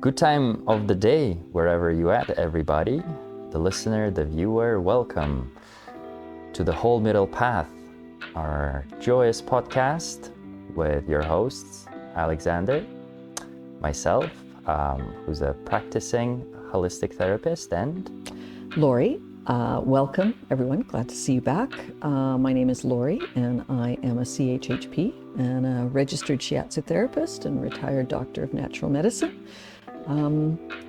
Good time of the day, wherever you at, everybody. The listener, the viewer, welcome to The Whole Middle Path, our joyous podcast with your hosts, Alexander, myself, who's a practicing holistic therapist, and Lori. Welcome, everyone. Glad to see you back. My name is Lori, and I am a CHHP and a registered shiatsu therapist and retired doctor of natural medicine.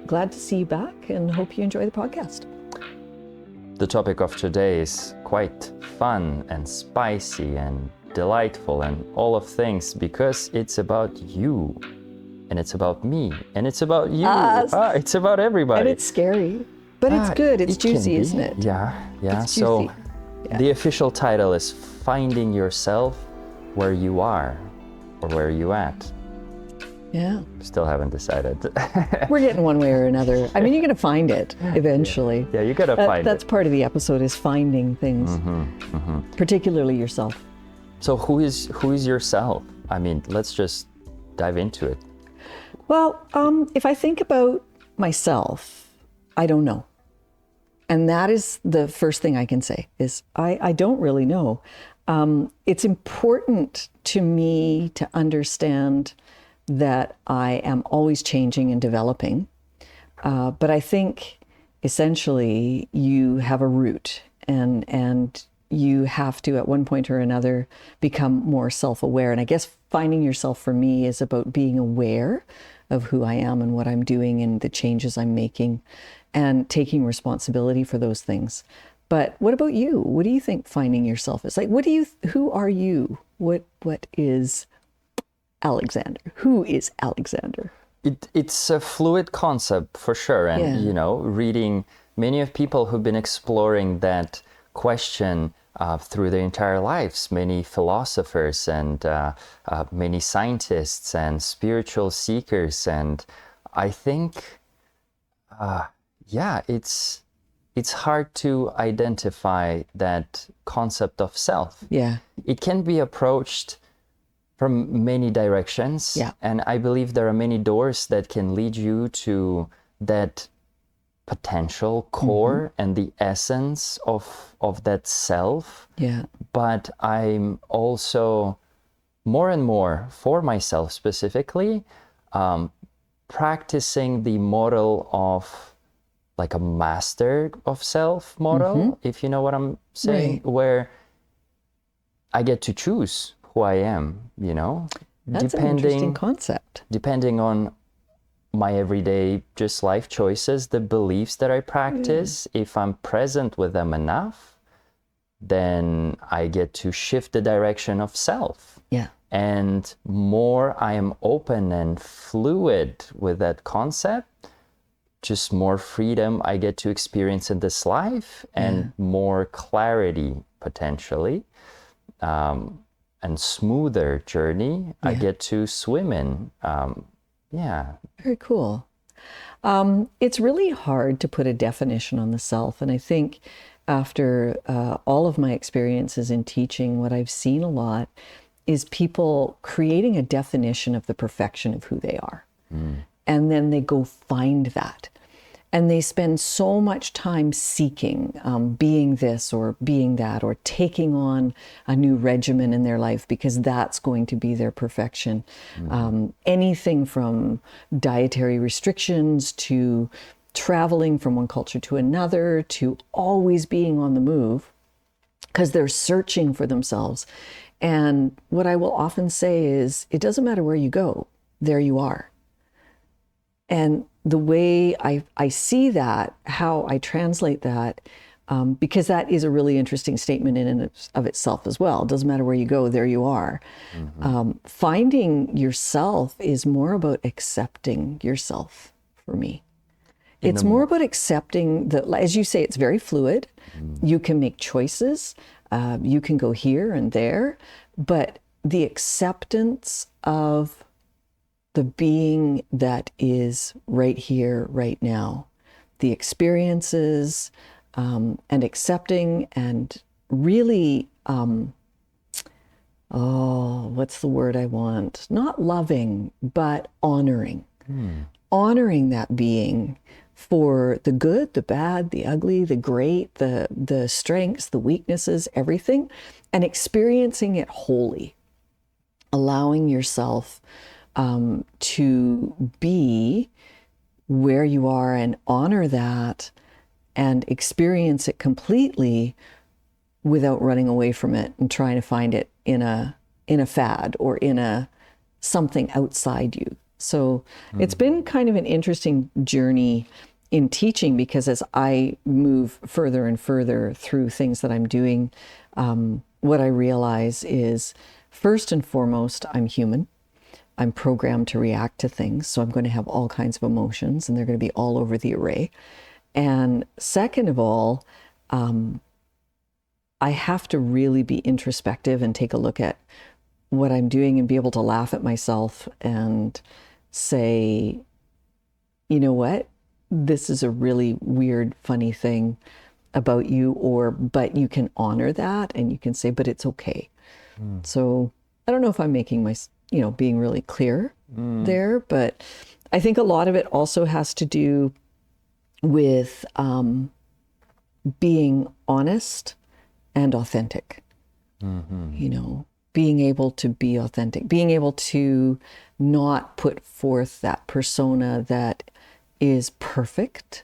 Glad to see you back and hope you enjoy the podcast. the topic of today is quite fun and spicy and delightful and all of things because it's about you and it's about me and it's about you. It's about everybody. And it's scary, but it's good. It's juicy, isn't it? Yeah. It's So juicy. Yeah. the official title is Finding Yourself Where You Are or Where You At. Yeah. Still haven't decided. We're getting one way or another. I mean, you're going to find it eventually. Yeah, you gotta find That's it. part of the episode, is finding things, particularly yourself. So who is yourself? I mean, let's just dive into it. Well, if I think about myself, I don't know. And that is the first thing I can say is I don't really know. It's important to me to understand that I am always changing and developing. But I think essentially you have a root and you have to, at one point or another, become more self-aware. And I guess finding yourself for me is about being aware of who I am and what I'm doing and the changes I'm making and taking responsibility for those things. But what about you? What do you think finding yourself is? Like, who are you? What is Alexander? Who is Alexander? It's a fluid concept for sure. And, reading many of people who've been exploring that question through their entire lives, many philosophers and many scientists and spiritual seekers. And I think, it's hard to identify that concept of self. Yeah. It can be approached from many directions. Yeah. And I believe there are many doors that can lead you to that potential core and the essence of that self. Yeah. But I'm also more and more, for myself specifically, practicing the model of like a master of self model, if you know what I'm saying, Right. where I get to choose who I am, That's an interesting concept. depending on my everyday just life choices, the beliefs that I practice. If I'm present with them enough, then I get to shift the direction of self. Yeah. And more I am open and fluid with that concept, just more freedom I get to experience in this life and more clarity potentially. And smoother journey I get to swim in. Very cool. It's really hard to put a definition on the self. And I think after all of my experiences in teaching, what I've seen a lot is people creating a definition of the perfection of who they are. And then they go find that. And they spend so much time seeking being this or being that, or taking on a new regimen in their life because that's going to be their perfection. Anything from dietary restrictions to traveling from one culture to another to always being on the move because they're searching for themselves. And what I will often say is, it doesn't matter where you go, there you are. And the way I see that, how I translate that, because that is a really interesting statement in and of itself as well. It doesn't matter where you go, there you are. Finding yourself is more about accepting yourself for me. It's more about accepting that, as you say, it's very fluid. You can make choices. You can go here and there. But the acceptance of the being that is right here, right now, the experiences, and accepting and really, what's the word I want? Not loving, but honoring. honoring that being for the good, the bad, the ugly, the great, the strengths, the weaknesses, everything, and experiencing it wholly, allowing yourself to be where you are and honor that and experience it completely without running away from it and trying to find it in a fad or in a something outside you. So it's been kind of an interesting journey in teaching, because as I move further and further through things that I'm doing, what I realize is, first and foremost, I'm human. I'm programmed to react to things. So I'm going to have all kinds of emotions, and they're going to be all over the array. And second of all, I have to really be introspective and take a look at what I'm doing and be able to laugh at myself and say, you know what, this is a really weird, funny thing about you, but you can honor that and you can say, but it's okay. So I don't know if I'm making being really clear there, but I think a lot of it also has to do with being honest and authentic. Being able to be authentic, being able to not put forth that persona that is perfect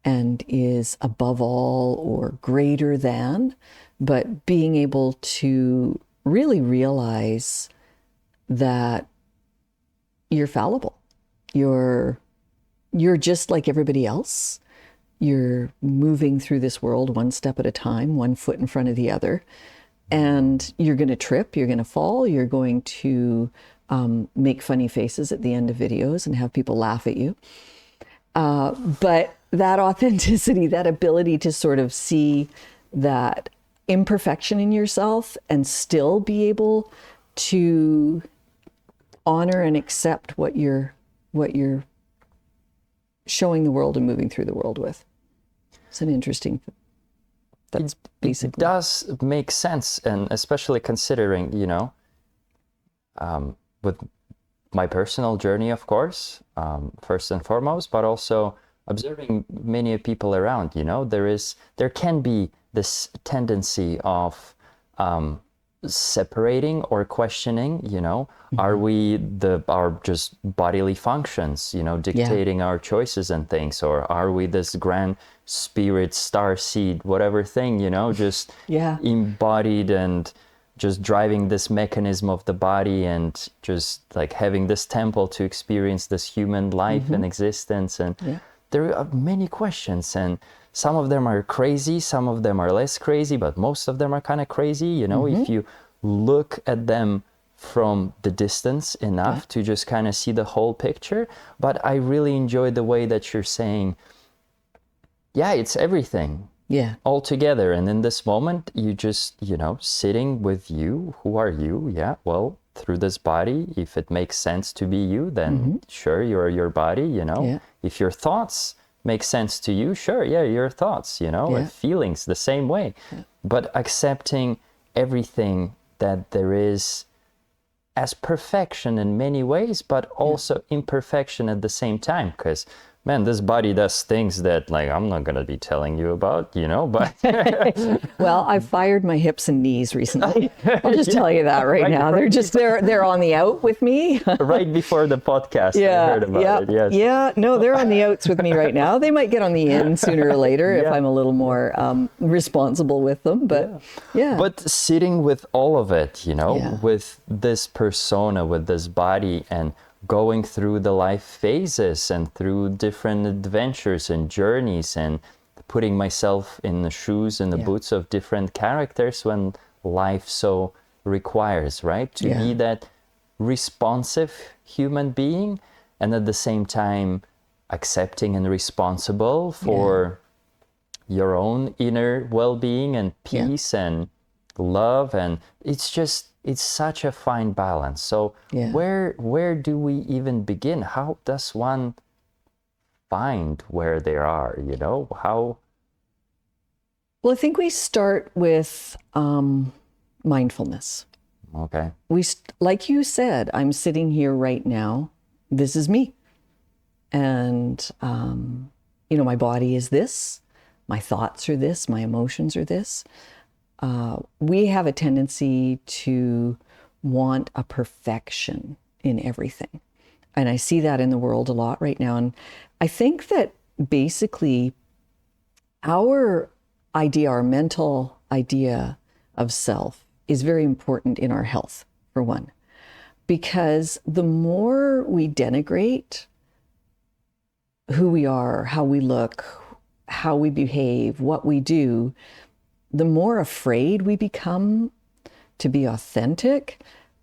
and is above all or greater than, but being able to really realize that you're fallible. You're just like everybody else. You're moving through this world one step at a time, one foot in front of the other. And you're going to trip, you're going to fall, you're going to make funny faces at the end of videos and have people laugh at you. But that authenticity, that ability to sort of see that imperfection in yourself and still be able to honor and accept what you're showing the world and moving through the world with. It's an interesting thing. That's basically. It does make sense, and especially considering, with my personal journey, of course, first and foremost, but also observing many people around, there can be this tendency of separating or questioning, are we our just bodily functions, dictating our choices and things, or are we this grand spirit, star seed, whatever thing, just embodied and just driving this mechanism of the body and just like having this temple to experience this human life and existence. And there are many questions, and some of them are crazy, some of them are less crazy, but most of them are kind of crazy, if you look at them from the distance enough to just kind of see the whole picture. But I really enjoy the way that you're saying, it's everything. All together. And in this moment, you just, sitting with you. Who are you? Well, through this body, if it makes sense to be you, then sure, you're your body, If your thoughts make sense to you, sure, your thoughts, and feelings the same way. But accepting everything that there is as perfection in many ways, but also imperfection at the same time. Because, man, this body does things that, like, I'm not going to be telling you about, but... Well, I fired my hips and knees recently. I'll just tell you that right now. They're on the out with me. Right before the podcast, I heard about it, yes. Yeah, no, they're on the outs with me right now. They might get on the in sooner or later if I'm a little more responsible with them, but But sitting with all of it, with this persona, with this body, and going through the life phases and through different adventures and journeys, and putting myself in the shoes and the boots of different characters when life so requires, right? To be that responsive human being, and at the same time accepting and responsible for your own inner well-being and peace and love. And it's such a fine balance. So where do we even begin? How does one find where they are, how? Well, I think we start with mindfulness. Okay. Like you said, I'm sitting here right now. This is me. And, my body is this, my thoughts are this, my emotions are this. We have a tendency to want a perfection in everything. And I see that in the world a lot right now. And I think that basically our mental idea of self is very important in our health, for one, because the more we denigrate who we are, how we look, how we behave, what we do, the more afraid we become to be authentic,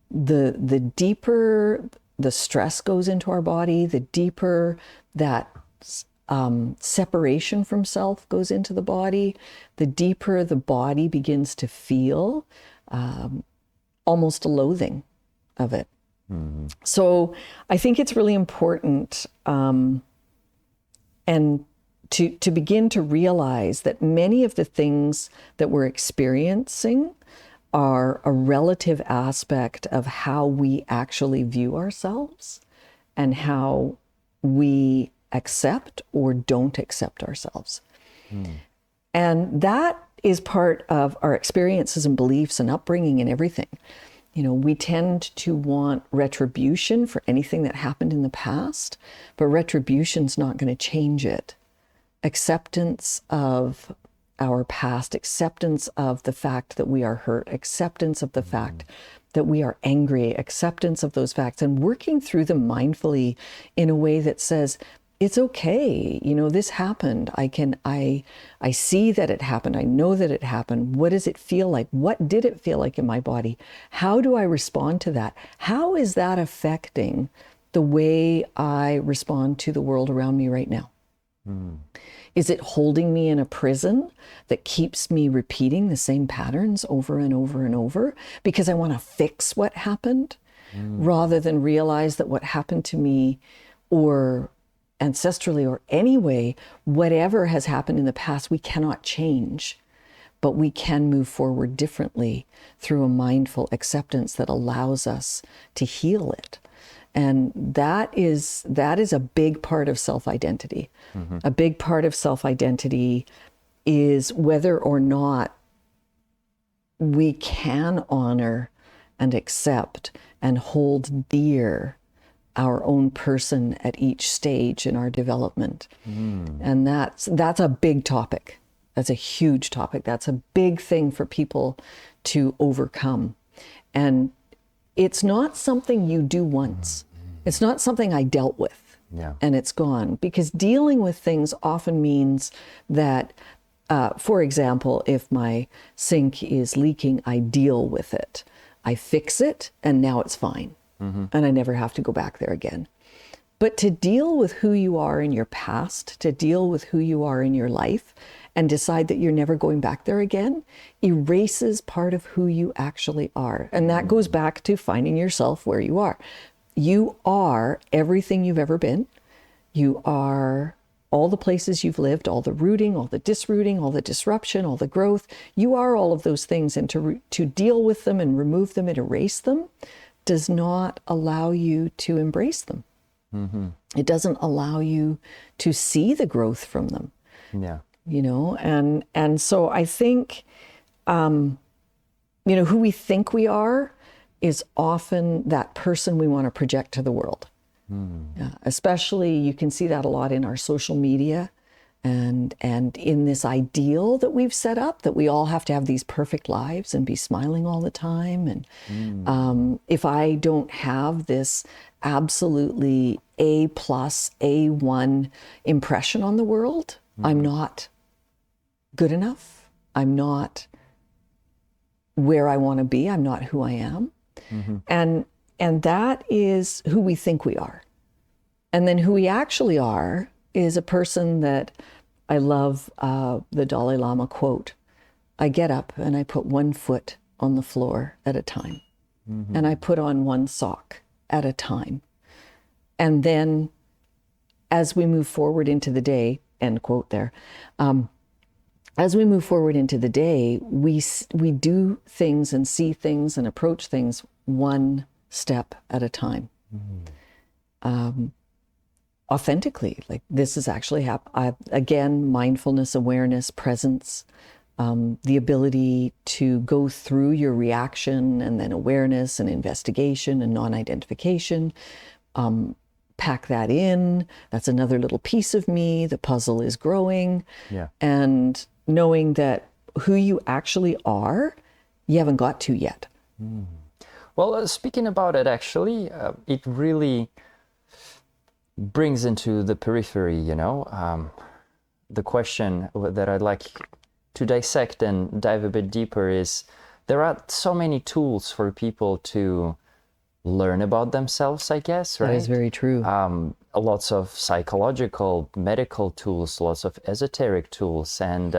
the deeper the stress goes into our body, the deeper that separation from self goes into the body, the deeper the body begins to feel almost a loathing of it. Mm-hmm. So I think it's really important and to begin to realize that many of the things that we're experiencing are a relative aspect of how we actually view ourselves and how we accept or don't accept ourselves. And that is part of our experiences and beliefs and upbringing and everything. We tend to want retribution for anything that happened in the past, but retribution's not going to change it. Acceptance of our past, acceptance of the fact that we are hurt, acceptance of the fact that we are angry, acceptance of those facts, and working through them mindfully in a way that says, it's okay, this happened. I see that it happened. I know that it happened. What does it feel like? What did it feel like in my body? How do I respond to that? How is that affecting the way I respond to the world around me right now? Is it holding me in a prison that keeps me repeating the same patterns over and over and over because I want to fix what happened rather than realize that what happened to me or ancestrally or anyway, whatever has happened in the past, we cannot change, but we can move forward differently through a mindful acceptance that allows us to heal it. And that is a big part of self-identity. Mm-hmm. A big part of self-identity is whether or not we can honor and accept and hold dear our own person at each stage in our development. And that's a big topic. That's a huge topic. That's a big thing for people to overcome. And it's not something you do once. It's not something I dealt with and it's gone. Because dealing with things often means that, for example, if my sink is leaking, I deal with it. I fix it and now it's fine. And I never have to go back there again. But to deal with who you are in your past, to deal with who you are in your life, and decide that you're never going back there again, erases part of who you actually are. And that goes back to finding yourself where you are. You are everything you've ever been. You are all the places you've lived, all the rooting, all the disrooting, all the disruption, all the growth. You are all of those things. And to deal with them and remove them and erase them does not allow you to embrace them. It doesn't allow you to see the growth from them. And so I think, who we think we are is often that person we want to project to the world. Especially, you can see that a lot in our social media and in this ideal that we've set up, that we all have to have these perfect lives and be smiling all the time. And if I don't have this absolutely A+, A1 impression on the world, I'm not good enough. I'm not where I want to be. I'm not who I am. And that is who we think we are. And then who we actually are is a person that I love the Dalai Lama quote, I get up and I put one foot on the floor at a time. And I put on one sock at a time. And then as we move forward into the day, end quote there, as we move forward into the day, we do things and see things and approach things one step at a time. authentically, like this is actually again, mindfulness, awareness, presence, the ability to go through your reaction and then awareness and investigation and non-identification, pack that in. That's another little piece of me. The puzzle is growing. Yeah. And knowing that who you actually are, you haven't got to yet. Well, speaking about it, actually, it really brings into the periphery, the question that I'd like to dissect and dive a bit deeper is, there are so many tools for people to learn about themselves, I guess, right? That is very true. Lots of psychological, medical tools, lots of esoteric tools. And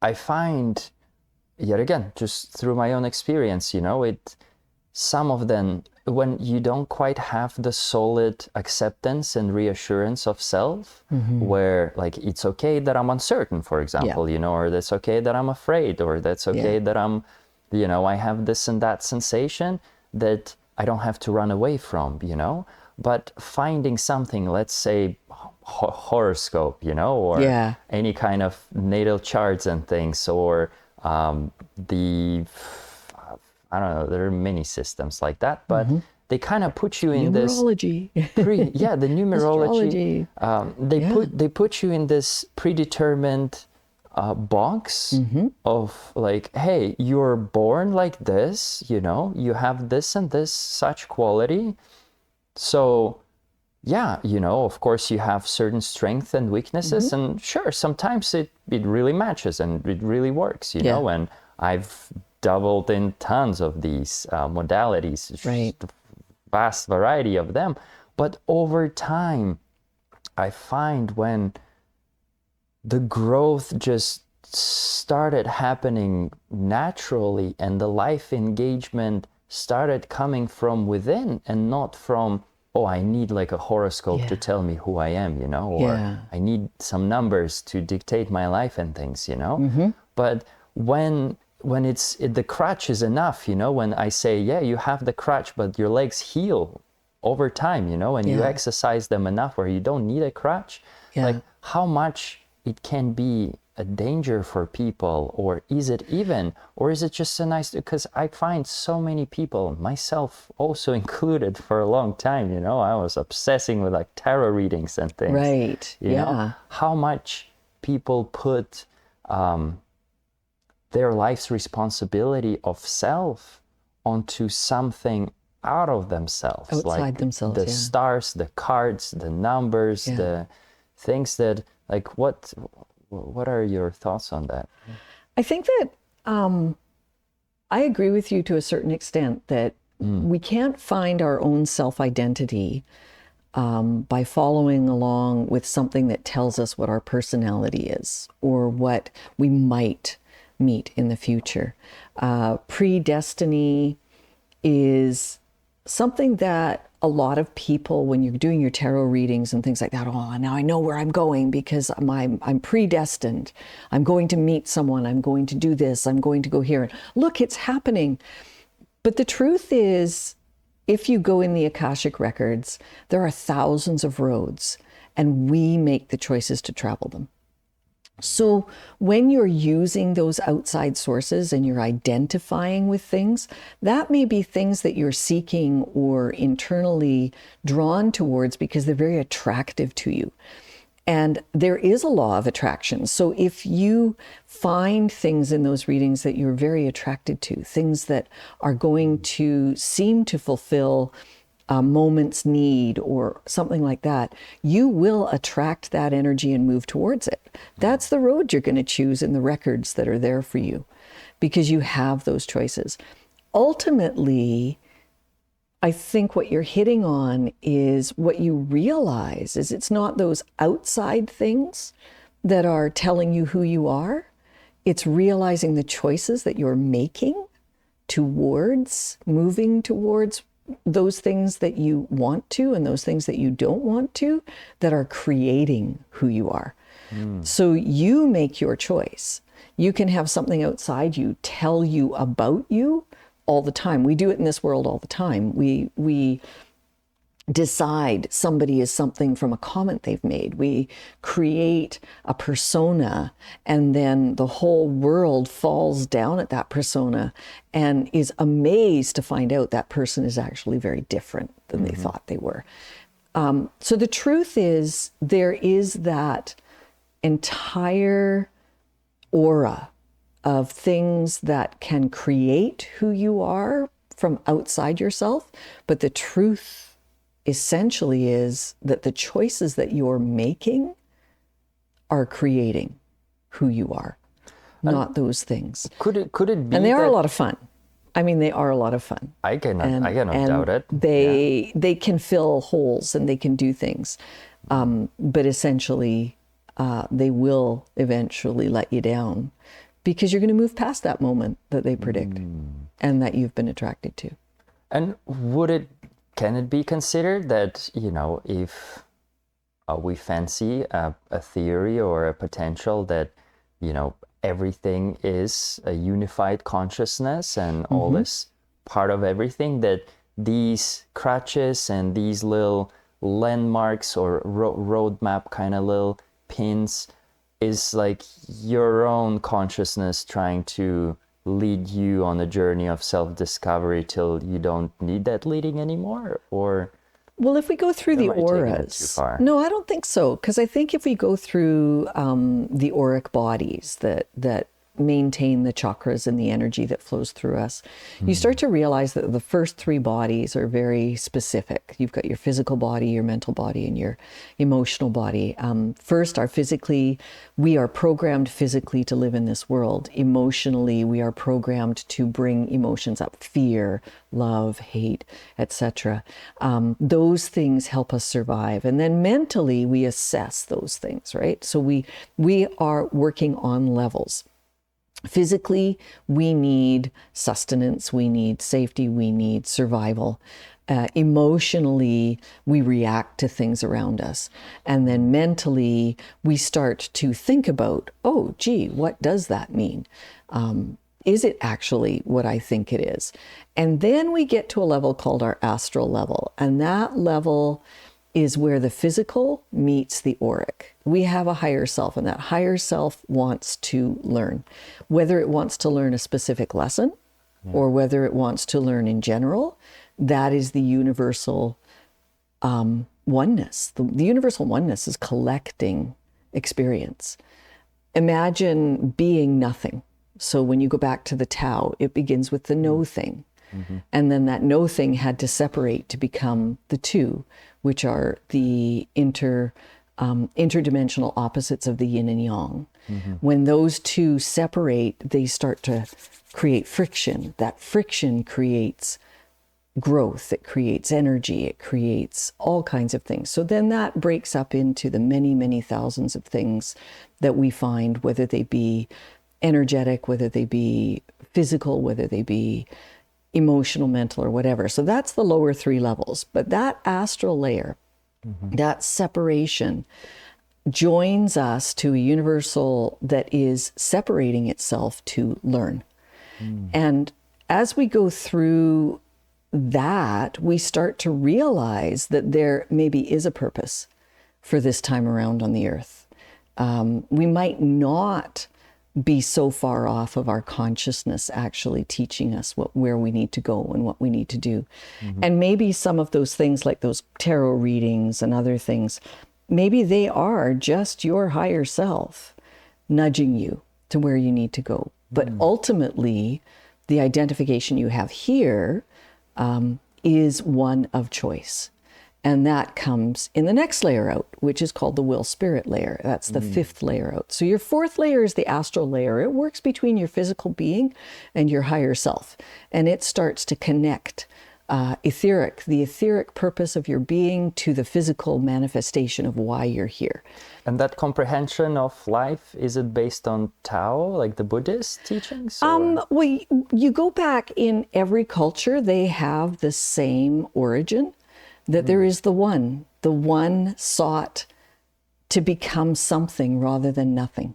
I find, yet again, just through my own experience, some of them, when you don't quite have the solid acceptance and reassurance of self, where like, it's okay that I'm uncertain, for example, or that's okay that I'm afraid, or that's okay that I'm, I have this and that sensation that I don't have to run away from, but finding something, let's say horoscope, or any kind of natal charts and things, or I don't know, there are many systems like that, but they kind of put you in numerology. The numerology. Astrology. They put you in this predetermined box of like, hey, you're born like this, you have this and this such quality. So of course you have certain strengths and weaknesses, and sure, sometimes it really matches and it really works, know, and I've doubled in tons of these modalities, right. Vast variety of them. But over time, I find when the growth just started happening naturally and the life engagement started coming from within and not from, oh, I need like a horoscope to tell me who I am, or I need some numbers to dictate my life and things, But when the crutch is enough, when I say, you have the crutch, but your legs heal over time, and you exercise them enough where you don't need a crutch, like how much it can be a danger for people, or is it even, or is it just a nice, because I find so many people, myself also included, for a long time, I was obsessing with like tarot readings and things. Right. You know, how much people put their life's responsibility of self onto something out of themselves, outside like themselves, the stars, the cards, the numbers, the things that, like, what are your thoughts on that? I think that I agree with you to a certain extent that we can't find our own self-identity by following along with something that tells us what our personality is or what we might meet in the future. Predestiny is something that a lot of people, when you're doing your tarot readings and things like that, oh, now I know where I'm going because I'm predestined. I'm going to meet someone. I'm going to do this. I'm going to go here. And look, it's happening. But the truth is, if you go in the Akashic records, there are thousands of roads, and we make the choices to travel them. So when you're using those outside sources and you're identifying with things, that may be things that you're seeking or internally drawn towards because they're very attractive to you. And there is a law of attraction. So if you find things in those readings that you're very attracted to, things that are going to seem to fulfill a moment's need or something like that, you will attract that energy and move towards it. That's the road you're going to choose in the records that are there for you because you have those choices. Ultimately, I think what you're hitting on is what you realize is it's not those outside things that are telling you who you are. It's realizing the choices that you're making towards moving towards those things that you want to and those things that you don't want to that are creating who you are. So you make your choice. You can have something outside you tell you about you all the time. We do it in this world all the time. We decide somebody is something from a comment they've made. We create a persona, and then the whole world falls down at that persona and is amazed to find out that person is actually very different than they thought they were. So the truth is, there is that entire aura of things that can create who you are from outside yourself, but the truth essentially is that the choices that you're making are creating who you are, not those things. Could it be? And they are a lot of fun. I mean, they are a lot of fun. I cannot doubt it. They can fill holes and they can do things, but essentially, they will eventually let you down because you're going to move past that moment that they predict and that you've been attracted to. And can it be considered that, if we fancy a theory or a potential that, everything is a unified consciousness and all is part of everything, that these crutches and these little landmarks or roadmap kind of little pins is like your own consciousness trying to lead you on a journey of self-discovery till you don't need that leading anymore? Or well, if we go through the auras, no, I don't think so, because I think if we go through the auric bodies that maintain the chakras and the energy that flows through us, you start to realize that the first three bodies are very specific. You've got your physical body, your mental body, and your emotional body. First, we are programmed physically to live in this world. Emotionally, we are programmed to bring emotions up: fear, love, hate, etc. Those things help us survive. And then mentally, we assess those things, right? So we are working on levels. Physically, we need sustenance, we need safety, we need survival. Emotionally, we react to things around us. And then mentally, we start to think about, oh, gee, what does that mean? Is it actually what I think it is? And then we get to a level called our astral level. And that level is where the physical meets the auric. We have a higher self, and that higher self wants to learn. Whether it wants to learn a specific lesson or whether it wants to learn in general, that is the universal oneness. The universal oneness is collecting experience. Imagine being nothing. So when you go back to the Tao, it begins with the no thing. And then that no thing had to separate to become the two, which are the interdimensional opposites of the yin and yang. When those two separate, they start to create friction. That friction creates growth, it creates energy, it creates all kinds of things. So then that breaks up into the many, many thousands of things that we find, whether they be energetic, whether they be physical, whether they be emotional, mental, or whatever. So that's the lower three levels. But that astral layer, that separation, joins us to a universal that is separating itself to learn. And as we go through that, we start to realize that there maybe is a purpose for this time around on the earth. We might not be so far off of our consciousness actually teaching us where we need to go and what we need to do. And maybe some of those things, like those tarot readings and other things, maybe they are just your higher self nudging you to where you need to go. But ultimately, the identification you have here is one of choice. And that comes in the next layer out, which is called the will spirit layer. That's the fifth layer out. So your fourth layer is the astral layer. It works between your physical being and your higher self. And it starts to connect the etheric purpose of your being to the physical manifestation of why you're here. And that comprehension of life, is it based on Tao, like the Buddhist teachings? Well, you go back in every culture, they have the same origin. That there is the one sought to become something rather than nothing.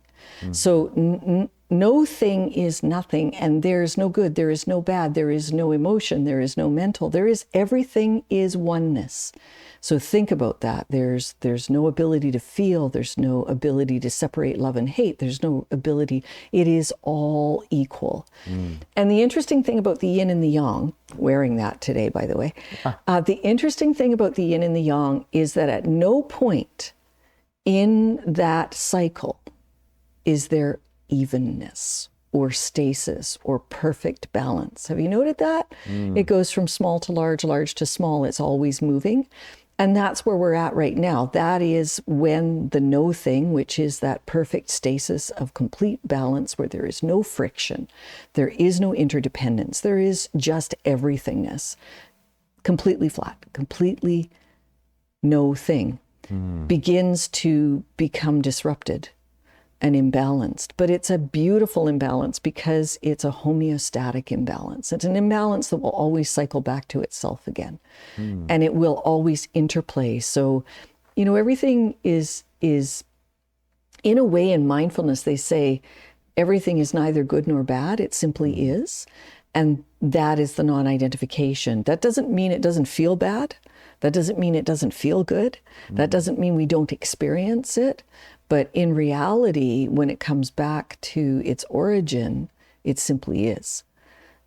So no thing is nothing, and there is no good, there is no bad, there is no emotion, there is no mental, everything is oneness. So think about that. There's no ability to feel, there's no ability to separate love and hate, there's no ability, it is all equal. And the interesting thing about the yin and the yang, wearing that today, by the way, the interesting thing about the yin and the yang is that at no point in that cycle is there evenness or stasis or perfect balance. Have you noted that? It goes from small to large, large to small. It's always moving. And that's where we're at right now. That is when the no thing, which is that perfect stasis of complete balance where there is no friction, there is no interdependence, there is just everythingness, completely flat, completely no thing, begins to become disrupted and imbalanced. But it's a beautiful imbalance because it's a homeostatic imbalance. It's an imbalance that will always cycle back to itself again. And it will always interplay. So, everything is in a way, in mindfulness, they say everything is neither good nor bad. It simply is. And that is the non-identification. That doesn't mean it doesn't feel bad. That doesn't mean it doesn't feel good. That doesn't mean we don't experience it. But in reality, when it comes back to its origin, it simply is.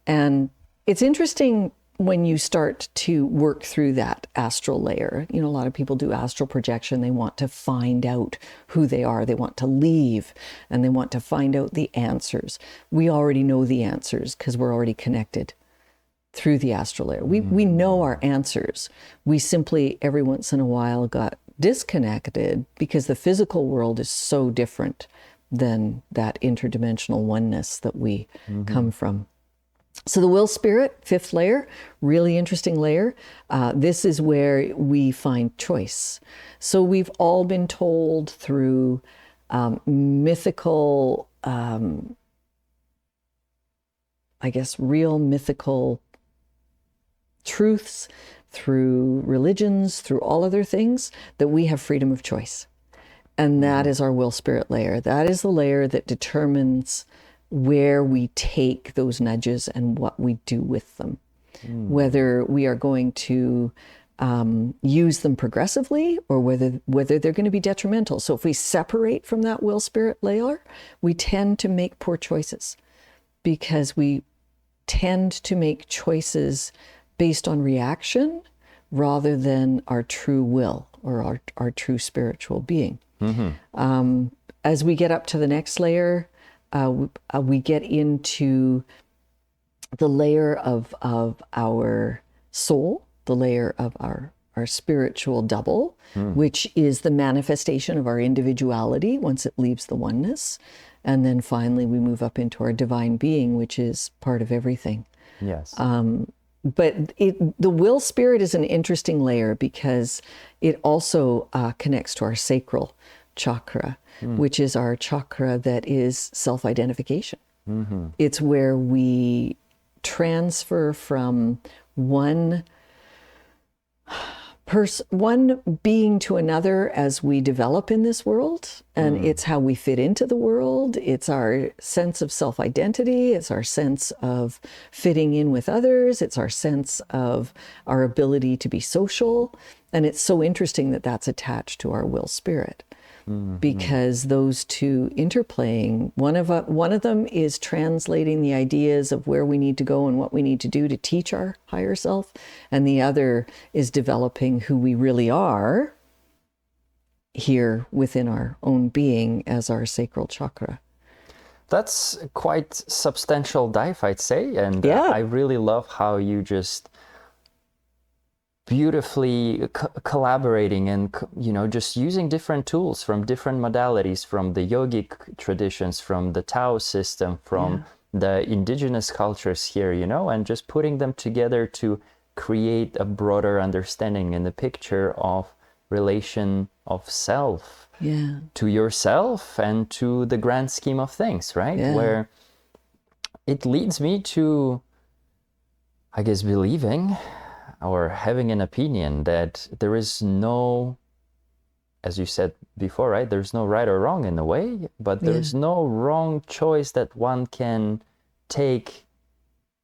And it's interesting when you start to work through that astral layer. A lot of people do astral projection. They want to find out who they are. They want to leave and they want to find out the answers. We already know the answers because we're already connected through the astral layer. We know our answers. We simply, every once in a while, got disconnected because the physical world is so different than that interdimensional oneness that we come from. So the will spirit, fifth layer, really interesting layer. This is where we find choice. So we've all been told through mythical, real mythical truths, through religions, through all other things, that we have freedom of choice. And that is our will spirit layer. That is the layer that determines where we take those nudges and what we do with them. Whether we are going to use them progressively or whether they're going to be detrimental. So if we separate from that will spirit layer, we tend to make poor choices because we tend to make choices based on reaction rather than our true will or our true spiritual being. As we get up to the next layer, we get into the layer of our soul, the layer of our spiritual double, which is the manifestation of our individuality once it leaves the oneness. And then finally, we move up into our divine being, which is part of everything. Yes. But the will spirit is an interesting layer because it also connects to our sacral chakra, which is our chakra that is self-identification. It's where we transfer from one being to another as we develop in this world. And it's how we fit into the world. It's our sense of self-identity. It's our sense of fitting in with others. It's our sense of our ability to be social. And it's so interesting that that's attached to our will spirit. Because those two interplaying, one of them is translating the ideas of where we need to go and what we need to do to teach our higher self, and the other is developing who we really are here within our own being as our sacral chakra. That's quite substantial dive, I'd say, and I really love how you just beautifully collaborating and just using different tools from different modalities, from the yogic traditions, from the Tao system, from the indigenous cultures here, and just putting them together to create a broader understanding in the picture of relation of self to yourself and to the grand scheme of things, right? Where it leads me to, I guess, believing or having an opinion that there is no as you said before, right? There's no right or wrong in a way, but there's no wrong choice that one can take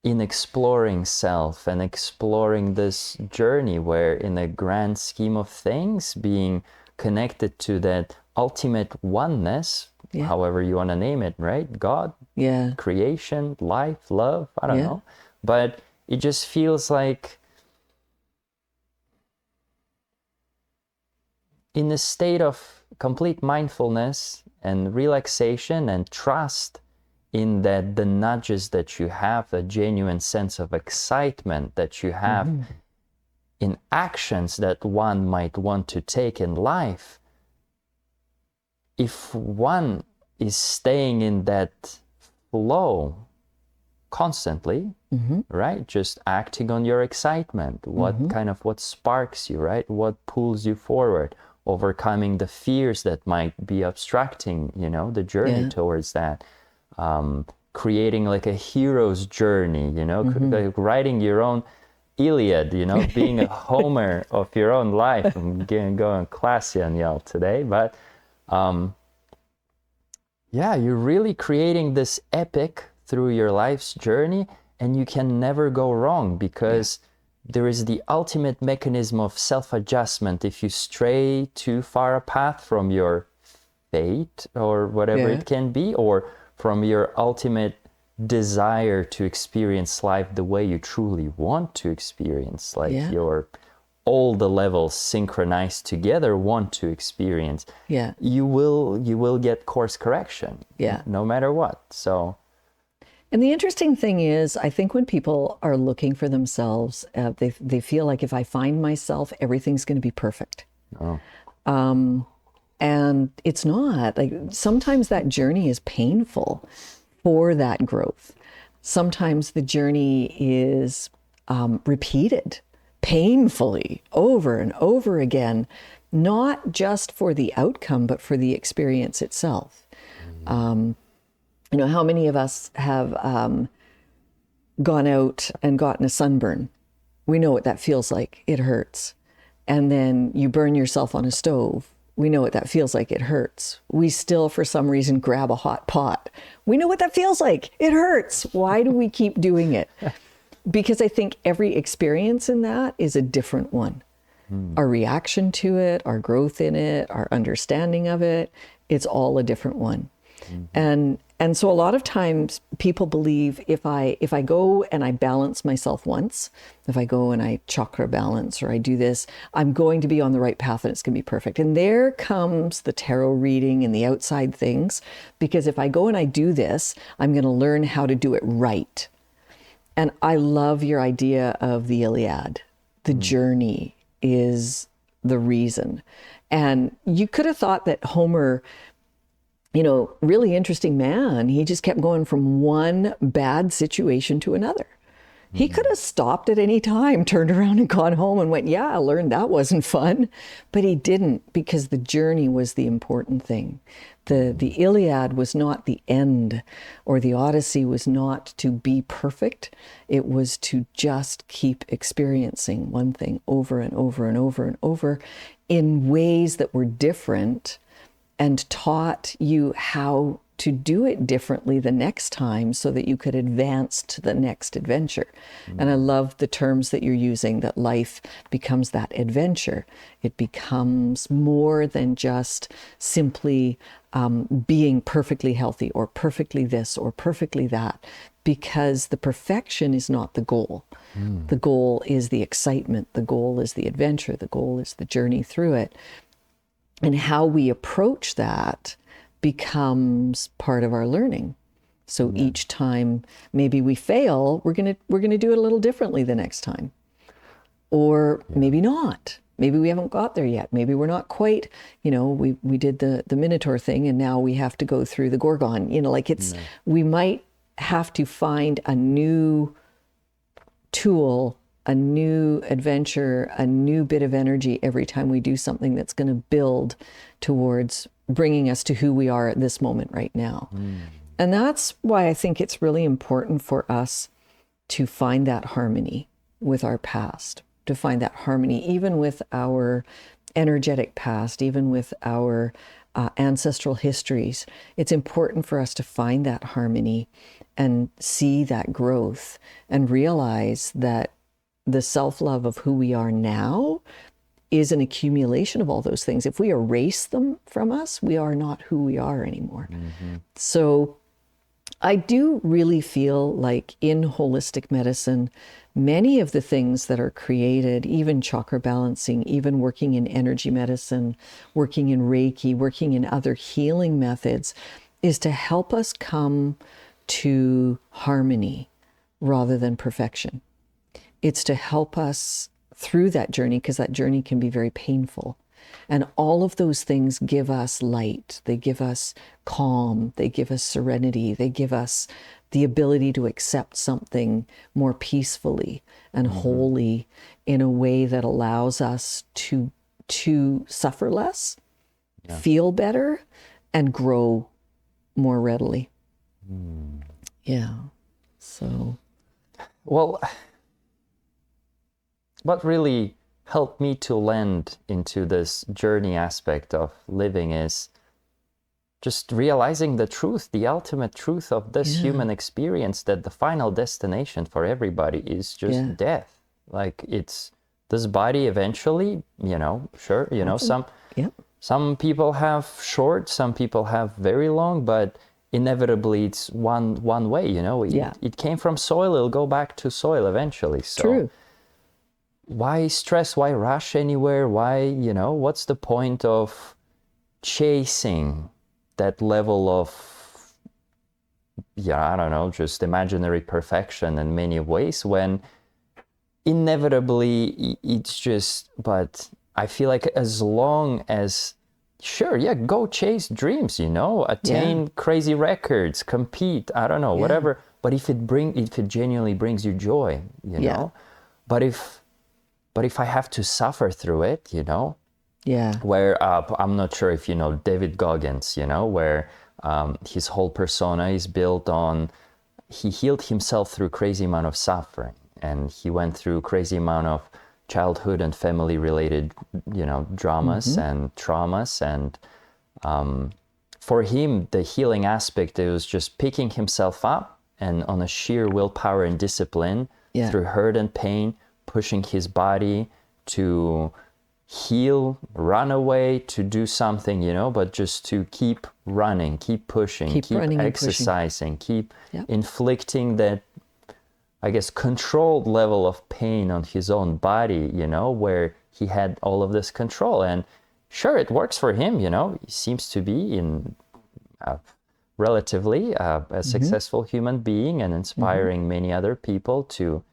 in exploring self and exploring this journey where, in a grand scheme of things, being connected to that ultimate oneness, however you want to name it, right? God, creation, life, love, I don't know. But it just feels like in a state of complete mindfulness and relaxation and trust in that the nudges that you have, the genuine sense of excitement that you have in actions that one might want to take in life, if one is staying in that flow constantly, right? Just acting on your excitement, what sparks you, right? What pulls you forward, overcoming the fears that might be obstructing, the journey towards that. Creating like a hero's journey, like writing your own Iliad, being a Homer of your own life. I'm going classy on y'all today, but you're really creating this epic through your life's journey, and you can never go wrong because there is the ultimate mechanism of self-adjustment. If you stray too far a path from your fate or whatever it can be, or from your ultimate desire to experience life the way you truly want to experience, like your all the levels synchronized together want to experience, you will get course correction, no matter what. So, and the interesting thing is, I think when people are looking for themselves, they feel like if I find myself, everything's going to be perfect. And it's not. Like, sometimes that journey is painful for that growth. Sometimes the journey is repeated painfully over and over again, not just for the outcome, but for the experience itself. How many of us have gone out and gotten a sunburn? We know what that feels like. It hurts. And then you burn yourself on a stove. We know what that feels like. It hurts. We still, for some reason, grab a hot pot. We know what that feels like. It hurts. Why do we keep doing it? Because I think every experience in that is a different one. Our reaction to it, our growth in it, our understanding of it, it's all a different one. And so a lot of times people believe if I go and I balance myself once, if I go and I chakra balance or I do this, I'm going to be on the right path and it's going to be perfect. And there comes the tarot reading and the outside things, because if I go and I do this, I'm going to learn how to do it right. And I love your idea of the Iliad. The journey is the reason. And you could have thought that Homer, really interesting man, he just kept going from one bad situation to another. He could have stopped at any time, turned around and gone home and went, I learned that wasn't fun. But he didn't, because the journey was the important thing. The Iliad was not the end, or the Odyssey was not to be perfect. It was to just keep experiencing one thing over and over and over and over in ways that were different, and taught you how to do it differently the next time so that you could advance to the next adventure. And I love the terms that you're using, that life becomes that adventure. It becomes more than just simply being perfectly healthy or perfectly this or perfectly that, because the perfection is not the goal. The goal is the excitement. The goal is the adventure. The goal is the journey through it. And how we approach that becomes part of our learning. So each time maybe we fail, we're gonna do it a little differently the next time. Or maybe not. Maybe we haven't got there yet. Maybe we're not quite, we did the Minotaur thing and now we have to go through the Gorgon. We might have to find a new tool, a new adventure, a new bit of energy every time we do something that's going to build towards bringing us to who we are at this moment right now. And that's why I think it's really important for us to find that harmony with our past, to find that harmony even with our energetic past, even with our ancestral histories, it's important for us to find that harmony and see that growth and realize that the self-love of who we are now is an accumulation of all those things. If we erase them from us, we are not who we are anymore. So I do really feel like in holistic medicine, many of the things that are created, even chakra balancing, even working in energy medicine, working in Reiki, working in other healing methods, is to help us come to harmony rather than perfection. It's to help us through that journey, because that journey can be very painful. And all of those things give us light. They give us calm. They give us serenity. They give us the ability to accept something more peacefully and wholly in a way that allows us to suffer less, feel better, and grow more readily. Yeah. So. Well, what really helped me to land into this journey aspect of living is just realizing the truth, the ultimate truth of this human experience, that the final destination for everybody is just death. Like, it's this body eventually, sure, some people have short, some people have very long, but inevitably it's one way, it came from soil, it'll go back to soil eventually. So True. Why stress? Why rush anywhere? Why, what's the point of chasing that level of, I don't know, just imaginary perfection in many ways, when inevitably it's just, but I feel like as long as, sure, go chase dreams, attain crazy records, compete, I don't know, whatever. But if it genuinely brings you joy, but if I have to suffer through it, where I'm not sure if you know David Goggins, where his whole persona is built on, he healed himself through crazy amount of suffering, and he went through crazy amount of childhood and family related, dramas and traumas, and for him the healing aspect, it was just picking himself up and on a sheer willpower and discipline through hurt and pain, pushing his body to heal, run away, to do something, but just to keep running, keep pushing, keep exercising, keep inflicting that, I guess, controlled level of pain on his own body, where he had all of this control. And sure, it works for him, he seems to be in relatively a successful human being and inspiring many other people to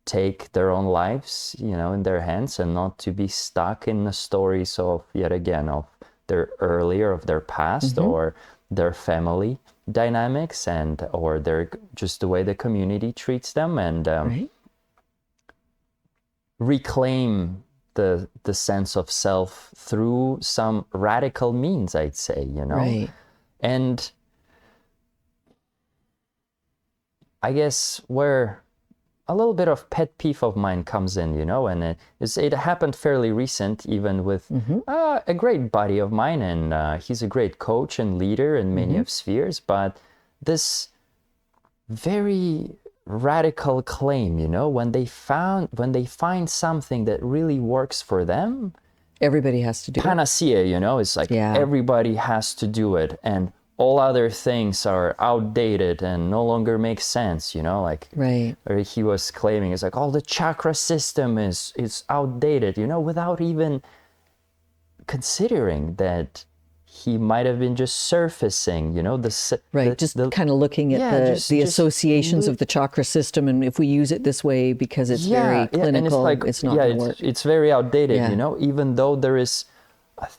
take their own lives, in their hands, and not to be stuck in the stories of, yet again, of their earlier, of their past, or their family dynamics, and or their just the way the community treats them, and reclaim the sense of self through some radical means, I'd say, and I guess where a little bit of pet peeve of mine comes in, and it happened fairly recent, even with a great buddy of mine, and he's a great coach and leader in many of spheres, but this very radical claim, when they find something that really works for them, everybody has to do panacea, it's like everybody has to do it, and all other things are outdated and no longer make sense, or he was claiming, it's like, all the chakra system is outdated, without even considering that he might have been just surfacing, kind of looking at the associations of the chakra system, and if we use it this way because it's very clinical, and it's not going to work. It's very outdated, even though there is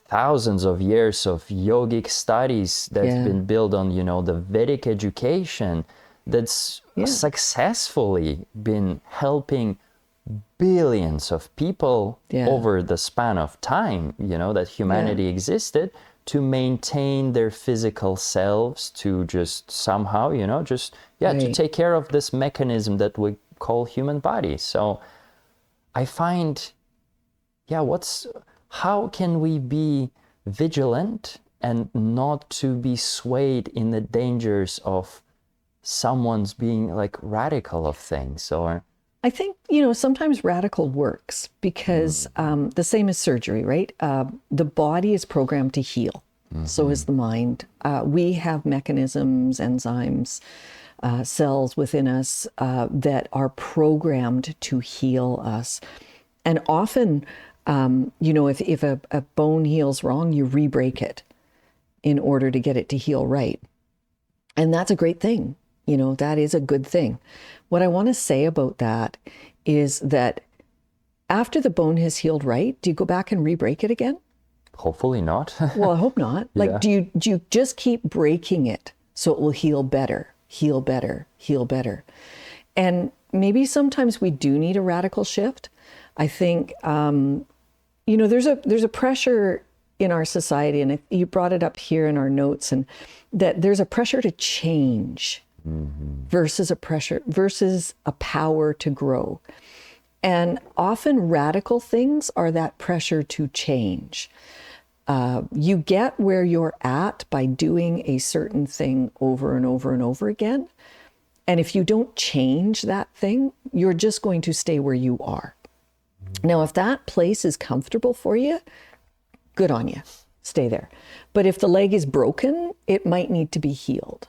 thousands of years of yogic studies that's been built on, the Vedic education that's successfully been helping billions of people over the span of time, that humanity existed, to maintain their physical selves, to just somehow, to take care of this mechanism that we call human body. So I find, how can we be vigilant and not to be swayed in the dangers of someone's being like radical of things? Or I think, sometimes radical works because the same as surgery, right? The body is programmed to heal. So is the mind. We have mechanisms, enzymes, cells within us that are programmed to heal us. And often, if a bone heals wrong, you re-break it in order to get it to heal right. And that's a great thing. That is a good thing. What I want to say about that is that after the bone has healed right, do you go back and re-break it again? hopefully not. Well, I hope not. Like, Yeah. do you just keep breaking it so it will heal better, heal better, heal better? And maybe sometimes we do need a radical shift. I think, there's a pressure in our society, and you brought it up here in our notes, and that there's a pressure to change versus a power to grow. And often radical things are that pressure to change. You get where you're at by doing a certain thing over and over and over again. And if you don't change that thing, you're just going to stay where you are. Now, if that place is comfortable for you, good on you, stay there. But if the leg is broken, it might need to be healed.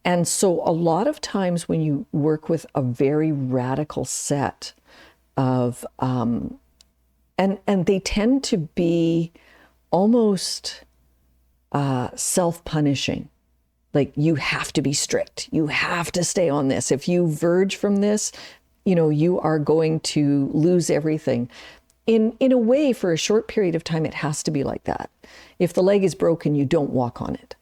And so a lot of times when you work with a very radical set of, and they tend to be almost self-punishing. Like, you have to be strict. You have to stay on this. If you verge from this, you are going to lose everything. In a way, for a short period of time, it has to be like that. If the leg is broken, you don't walk on it.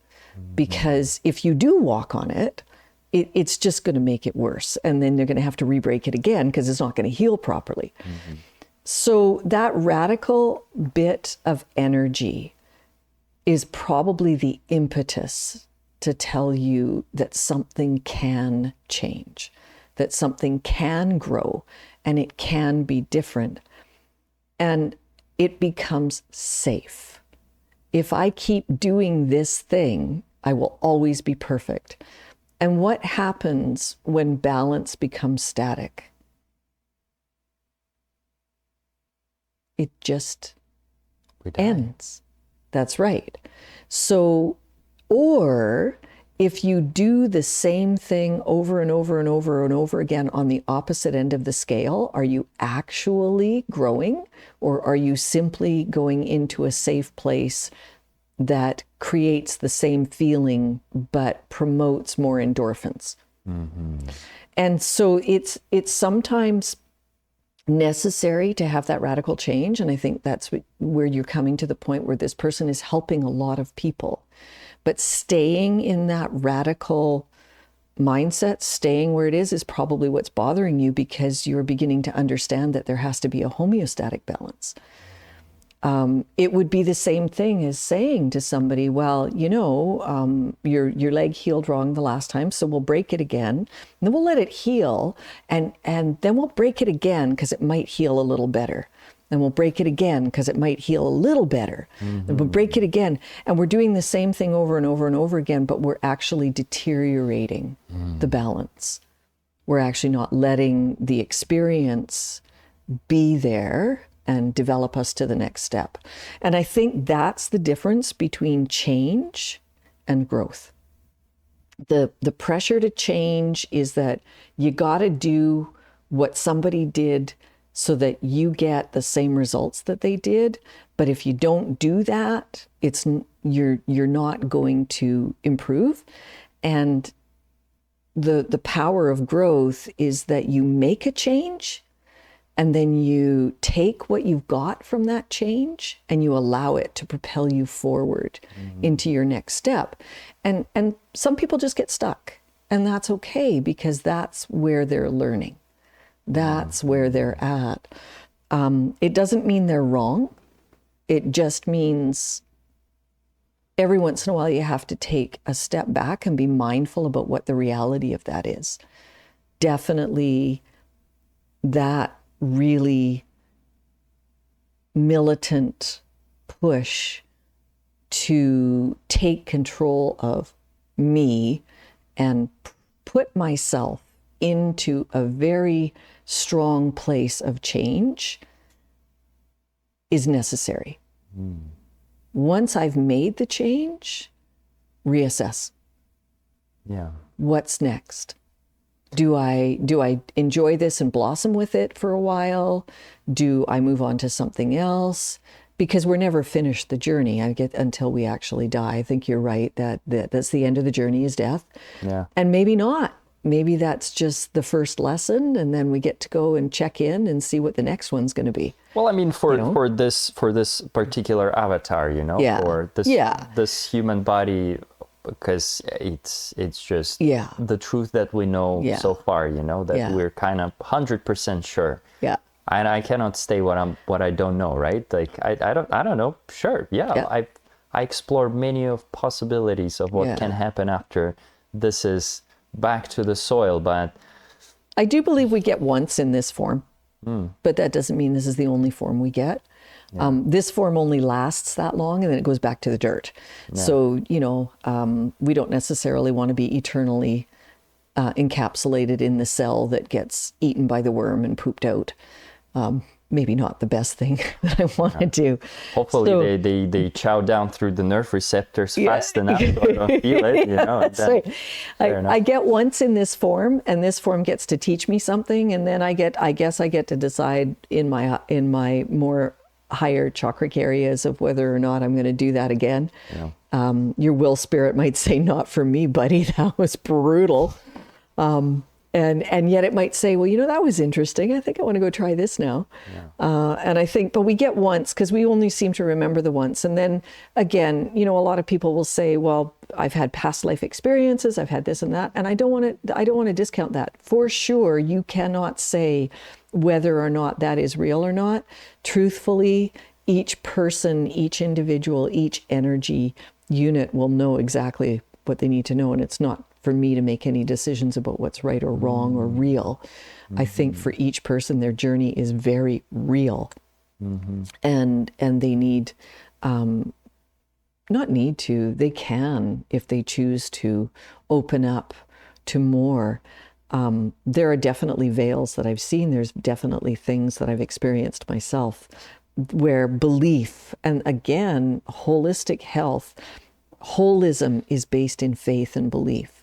Because if you do walk on it, it's just going to make it worse. And then they're going to have to re-break it again because it's not going to heal properly. So that radical bit of energy is probably the impetus to tell you that something can change, that something can grow, and it can be different. And it becomes safe. If I keep doing this thing, I will always be perfect. And what happens when balance becomes static? It just ends. That's right. So, or if you do the same thing over and over and over and over again on the opposite end of the scale, are you actually growing, or are you simply going into a safe place that creates the same feeling but promotes more endorphins? And so it's sometimes necessary to have that radical change. And I think that's where you're coming to the point where this person is helping a lot of people. But staying in that radical mindset, staying where it is probably what's bothering you, because you're beginning to understand that there has to be a homeostatic balance. It would be the same thing as saying to somebody, well, your leg healed wrong the last time, so we'll break it again, and then we'll let it heal, and then we'll break it again because it might heal a little better. And we'll break it again because it might heal a little better. And we'll break it again. And we're doing the same thing over and over and over again, but we're actually deteriorating the balance. We're actually not letting the experience be there and develop us to the next step. And I think that's the difference between change and growth. The pressure to change is that you got to do what somebody did so that you get the same results that they did. But if you don't do that, you're not going to improve. And the power of growth is that you make a change, and then you take what you've got from that change and you allow it to propel you forward into your next step. And some people just get stuck, and that's okay, because that's where they're learning. That's where they're at. It doesn't mean they're wrong. It just means every once in a while you have to take a step back and be mindful about what the reality of that is. Definitely that really militant push to take control of me and put myself into a very strong place of change is necessary. Once I've made the change, reassess. Yeah. What's next? Do I enjoy this and blossom with it for a while? Do I move on to something else? Because we're never finished the journey, until we actually die. I think you're right that's the end of the journey, is death. Yeah. And maybe not. Maybe that's just the first lesson, and then we get to go and check in and see what the next one's going to be. Well, I mean, for this particular avatar, for this human body, because it's just the truth that we know so far, that we're kind of 100% sure. Yeah. And I cannot say what I don't know, right? Like I don't know. Sure, I explore many of possibilities of what can happen after this is back to the soil, but I do believe we get once in this form, but that doesn't mean this is the only form we get. This form only lasts that long, and then it goes back to the dirt. Yeah. So we don't necessarily want to be eternally encapsulated in the cell that gets eaten by the worm and pooped out. Maybe not the best thing that I want to do. Hopefully they chow down through the nerve receptors fast enough so I don't feel it, That's right. I get once in this form, and this form gets to teach me something, and then I guess I get to decide in my more higher chakraic areas of whether or not I'm going to do that again. Yeah. Your will spirit might say, not for me, buddy, that was brutal. And yet it might say, well, that was interesting. I think I want to go try this now. Yeah. And I think, but we get once because we only seem to remember the once. And then again, a lot of people will say, well, I've had past life experiences, I've had this and that. And I don't want to discount that. For sure, you cannot say whether or not that is real or not. Truthfully, each person, each individual, each energy unit will know exactly what they need to know. And it's not for me to make any decisions about what's right or wrong or real. I think for each person, their journey is very real. And they need, not need to, they can, if they choose to, open up to more. There are definitely veils that I've seen. There's definitely things that I've experienced myself where belief, and again, holistic health, holism is based in faith and belief.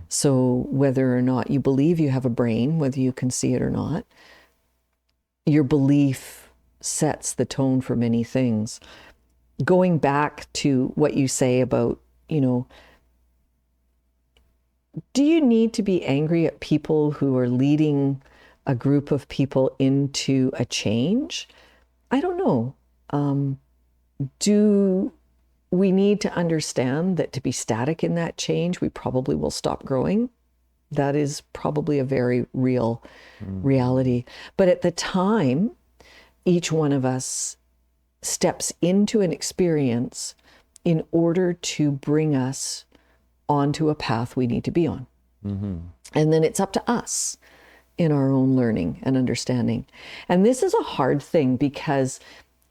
So whether or not you believe you have a brain, whether you can see it or not, your belief sets the tone for many things. Going back to what you say about, do you need to be angry at people who are leading a group of people into a change? I don't know. Do we need to understand that to be static in that change, we probably will stop growing? That is probably a very real reality. But at the time, each one of us steps into an experience in order to bring us onto a path we need to be on. And then it's up to us in our own learning and understanding. And this is a hard thing because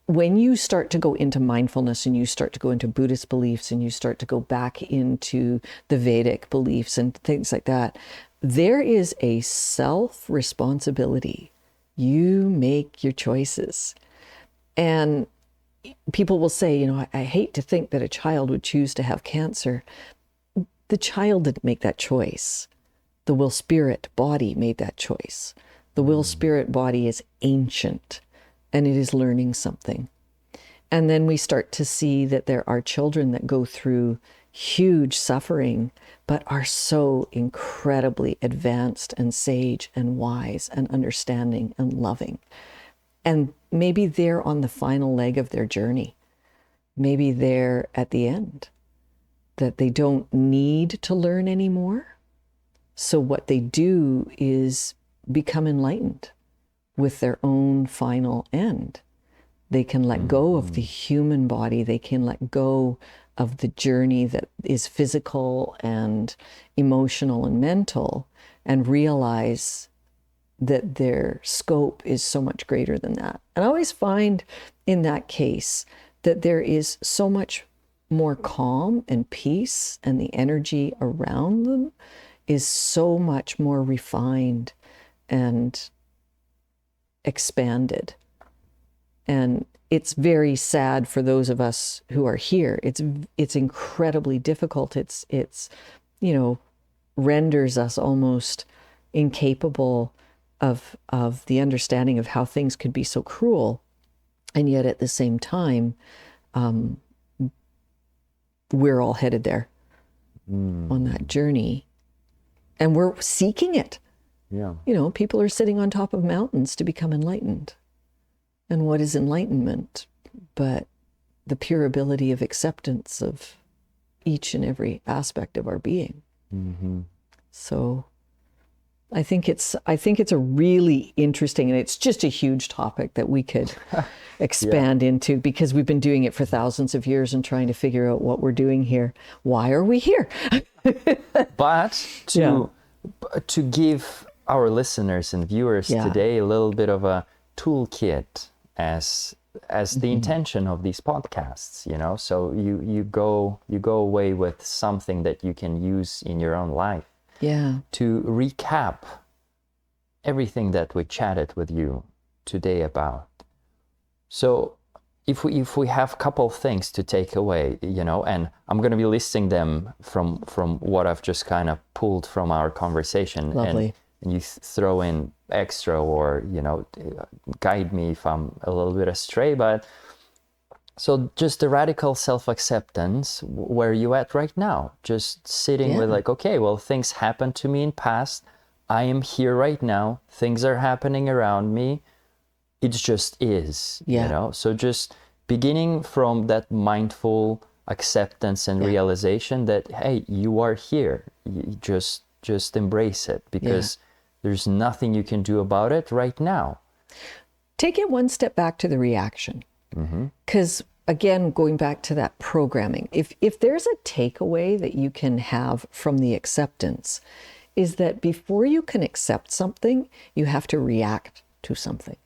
when you start to go into mindfulness and you start to go into Buddhist beliefs and you start to go back into the Vedic beliefs and things like that, there is a self-responsibility. You make your choices. And people will say, I hate to think that a child would choose to have cancer. The child didn't make that choice. The will spirit body made that choice. The will spirit body is ancient. And it is learning something. And then we start to see that there are children that go through huge suffering, but are so incredibly advanced and sage and wise and understanding and loving. And maybe they're on the final leg of their journey. Maybe they're at the end, that they don't need to learn anymore. So what they do is become enlightened with their own final end. They can let go of the human body. They can let go of the journey that is physical and emotional and mental, and realize that their scope is so much greater than that. And I always find in that case that there is so much more calm and peace, and the energy around them is so much more refined and expanded. And it's very sad for those of us who are here. It's incredibly difficult. It's renders us almost incapable of the understanding of how things could be so cruel. And yet at the same time, we're all headed there on that journey. And we're seeking it. Yeah. People are sitting on top of mountains to become enlightened. And what is enlightenment but the pure ability of acceptance of each and every aspect of our being? Mm-hmm. So I think it's a really interesting, and it's just a huge topic that we could expand into, because we've been doing it for thousands of years and trying to figure out what we're doing here. Why are we here? But to give our listeners and viewers today a little bit of a toolkit as the intention of these podcasts, so you go away with something that you can use in your own life. Yeah. To recap everything that we chatted with you today about. So if we have a couple things to take away, and I'm going to be listing them from what I've just kind of pulled from our conversation. Lovely. And you throw in extra, or, guide me if I'm a little bit astray. But so just the radical self-acceptance, where you at right now, just sitting with like, okay, well, things happened to me in past. I am here right now. Things are happening around me. It just is, So just beginning from that mindful acceptance and realization that, hey, you are here. You just embrace it, because there's nothing you can do about it right now. Take it one step back to the reaction. Because again, going back to that programming, if there's a takeaway that you can have from the acceptance, is that before you can accept something, you have to react to something.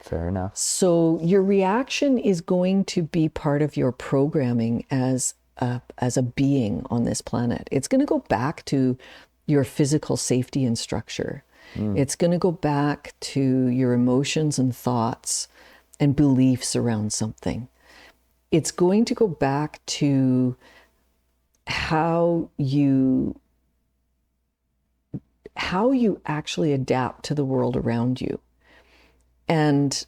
Fair enough. So your reaction is going to be part of your programming as a being on this planet. It's going to go back to your physical safety and structure. It's going to go back to your emotions and thoughts and beliefs around something. It's going to go back to how you actually adapt to the world around you. And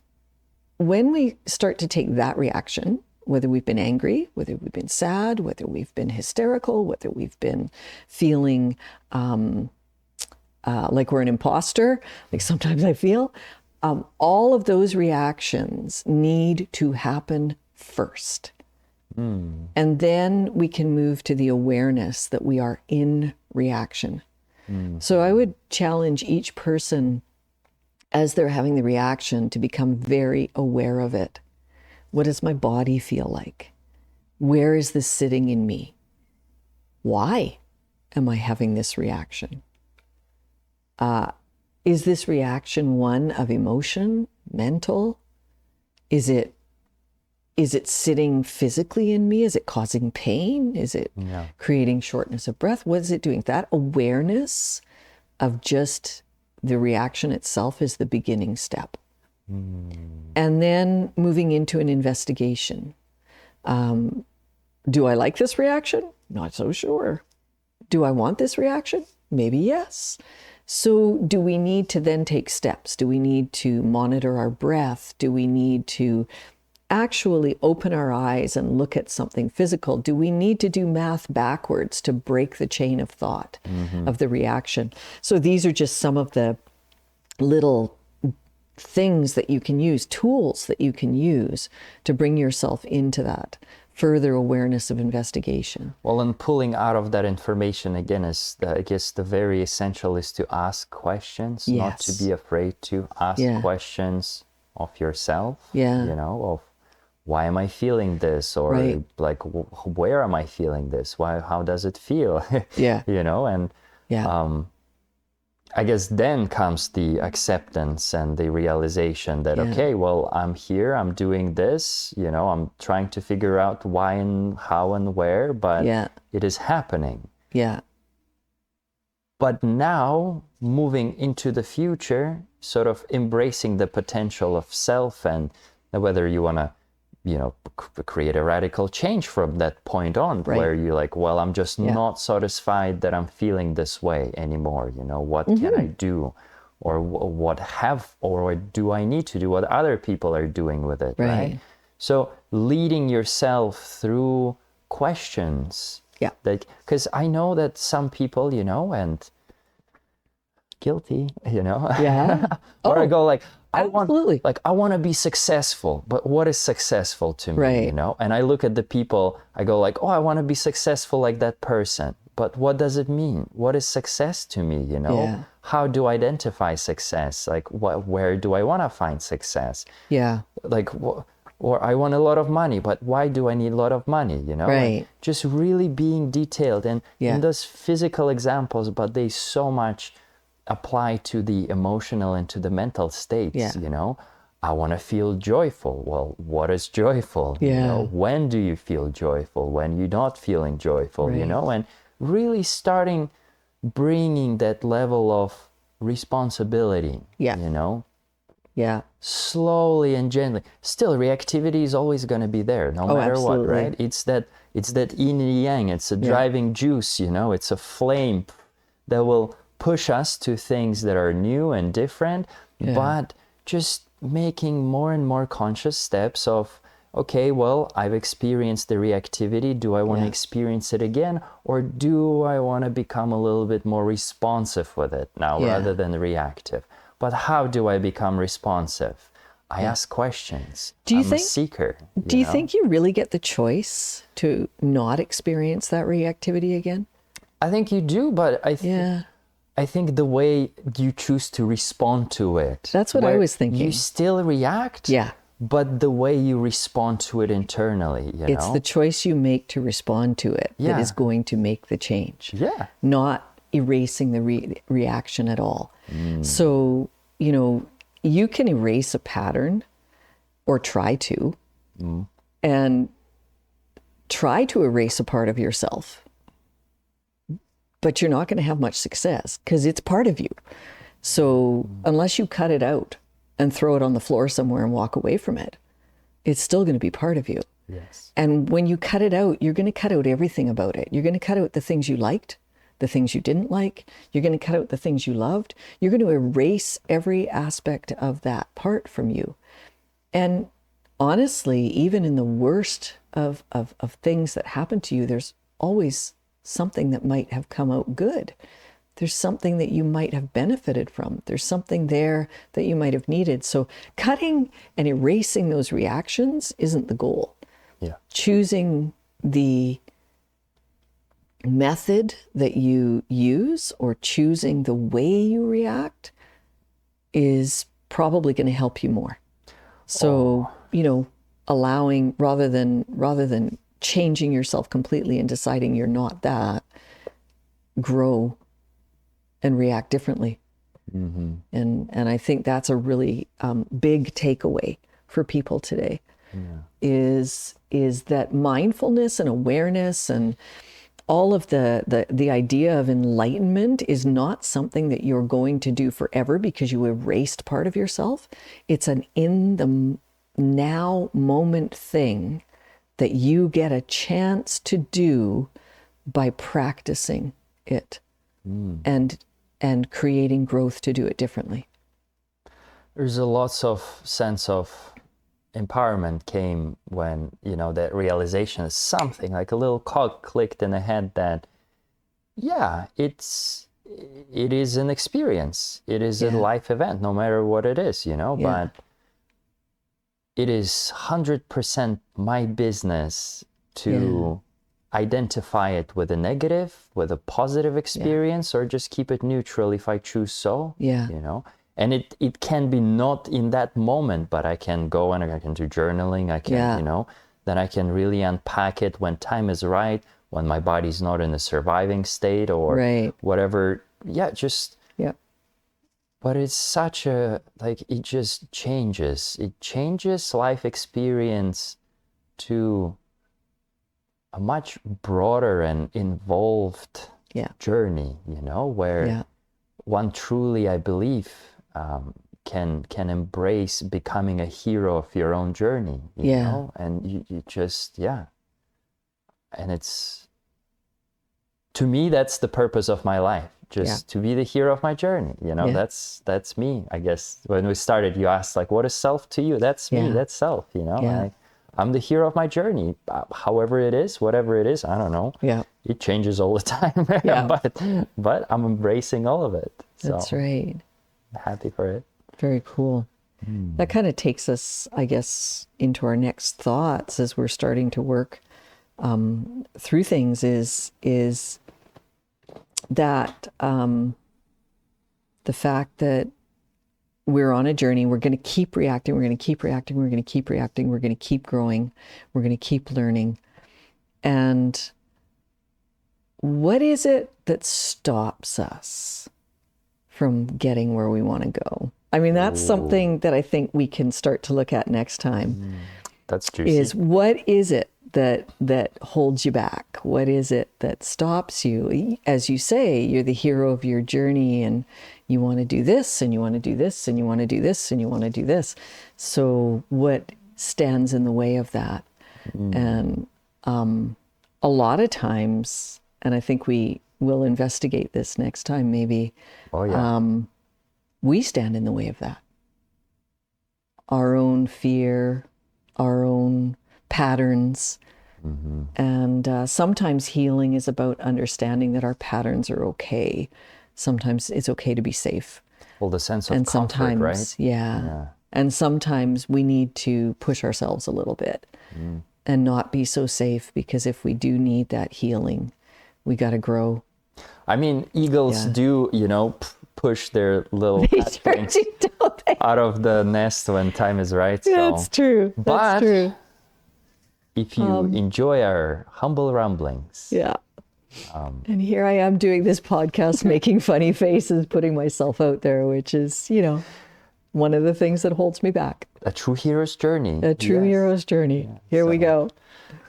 when we start to take that reaction, whether we've been angry, whether we've been sad, whether we've been hysterical, whether we've been feeling like we're an imposter, like sometimes I feel, all of those reactions need to happen first. And then we can move to the awareness that we are in reaction. So I would challenge each person as they're having the reaction to become very aware of it. What does my body feel like? Where is this sitting in me? Why am I having this reaction? Is this reaction one of emotion, mental? Is it sitting physically in me? Is it causing pain? Is it creating shortness of breath? What is it doing? That awareness of just the reaction itself is the beginning step. And then moving into an investigation. Do I like this reaction? Not so sure. Do I want this reaction? Maybe yes. So do we need to then take steps? Do we need to monitor our breath? Do we need to actually open our eyes and look at something physical? Do we need to do math backwards to break the chain of thought of the reaction? So these are just some of the little things that you can use, tools that you can use to bring yourself into that further awareness of investigation. Well, and pulling out of that information again is, I guess, the very essential is to ask questions, not to be afraid to ask questions of yourself, of why am I feeling this? Or like, where am I feeling this? How does it feel? I guess then comes the acceptance and the realization that, okay, well, I'm here, I'm doing this, you know, I'm trying to figure out why and how and where, but it is happening. Yeah. But now moving into the future, sort of embracing the potential of self, and whether you want to, you know, create a radical change from that point on, where you're like, well, I'm just not satisfied that I'm feeling this way anymore. You know, what can I do, or what do I need to do, what other people are doing with it, right? So leading yourself through questions. Yeah. That, because I know that some people, you know, and guilty, you know, where I go like, I want to be successful, but what is successful to me, you know? And I look at the people, I go like, oh, I want to be successful like that person, but what does it mean? What is success to me, you know? How do I identify success? Like, where do I want to find success? Like, or I want a lot of money, but why do I need a lot of money, you know? And just really being detailed, and in those physical examples, but they so much apply to the emotional and to the mental states, you know. I want to feel joyful. Well, what is joyful? You know, when do you feel joyful? When you're not feeling joyful, you know, and really starting bringing that level of responsibility, you know, slowly and gently. Still, reactivity is always going to be there, no matter what, right? It's that yin and yang. It's a driving juice, you know. It's a flame that will push us to things that are new and different, but just making more and more conscious steps of, okay, well, I've experienced the reactivity. Do I want to experience it again? Or do I want to become a little bit more responsive with it now rather than reactive? But how do I become responsive? I ask questions. I'm a seeker. Do you think you really get the choice to not experience that reactivity again? I think you do, but I think the way you choose to respond to it. That's what I was thinking. You still react, but the way you respond to it internally, you know? It's the choice you make to respond to it that is going to make the change. Not erasing the reaction at all. So, you know, you can erase a pattern, or try to, and try to erase a part of yourself. But you're not going to have much success because it's part of you. So unless you cut it out and throw it on the floor somewhere and walk away from it, it's still going to be part of you. And when you cut it out, you're going to cut out everything about it. You're going to cut out the things you liked, the things you didn't like. You're going to cut out the things you loved. You're going to erase every aspect of that part from you. And honestly, even in the worst of things that happen to you, there's always something that might have come out good. There's something that you might have benefited from. There's something there that you might have needed. So cutting and erasing those reactions isn't the goal. Choosing the method that you use, or choosing the way you react, is probably going to help you more. So, you know, allowing, rather than changing yourself completely and deciding you're not that, grow and react differently. And I think that's a really big takeaway for people today, is that mindfulness and awareness and all of the idea of enlightenment is not something that you're going to do forever because you erased part of yourself. It's an in the now moment thing that you get a chance to do by practicing it and creating growth to do it differently. There's a lots of sense of empowerment came when, you know, that realization is something like a little cog clicked in the head that, it is an experience. It is a life event, no matter what it is, you know, but it is 100% my business to identify it with a negative, with a positive experience, or just keep it neutral if I choose so, you know. And it can be not in that moment, but I can go and I can do journaling, I can, you know, then I can really unpack it when time is right, when my body's not in a surviving state or whatever. but it's such a, like, it just changes. It changes life experience to a much broader and involved journey, where one truly, I believe, can embrace becoming a hero of your own journey, you know, and you just, and it's, to me, that's the purpose of my life, just to be the hero of my journey, that's me. I guess when we started, you asked, like, what is self to you? That's me, that's self, I'm the hero of my journey, however it is, whatever it is, I don't know. It changes all the time, but I'm embracing all of it. So that's right. I'm happy for it. Very cool. That kind of takes us, I guess, into our next thoughts as we're starting to work through things is that the fact that we're on a journey, we're going to keep reacting, we're going to keep reacting, we're going to keep reacting, we're going to keep growing, we're going to keep learning. And what is it that stops us from getting where we want to go? I mean, that's something that I think we can start to look at next time. That's juicy. Is what is it that holds you back? What is it that stops you? As you say, you're the hero of your journey, and you want to do this, and you want to do this, and you want to do this, and you want to do this. So what stands in the way of that? And a lot of times, and I think we will investigate this next time, maybe, we stand in the way of that. Our own fear, our own patterns. And sometimes healing is about understanding that our patterns are okay. Sometimes it's okay to be safe. Well, the sense of and comfort, sometimes, right? Yeah. And sometimes we need to push ourselves a little bit and not be so safe, because if we do need that healing, we got to grow. I mean, eagles do, push their little hatchlings out of the nest when time is right. So. That's true. That's true. If you enjoy our humble rumblings. And here I am doing this podcast, making funny faces, putting myself out there, which is, one of the things that holds me back. A true hero's journey. A true hero's journey. Here we go.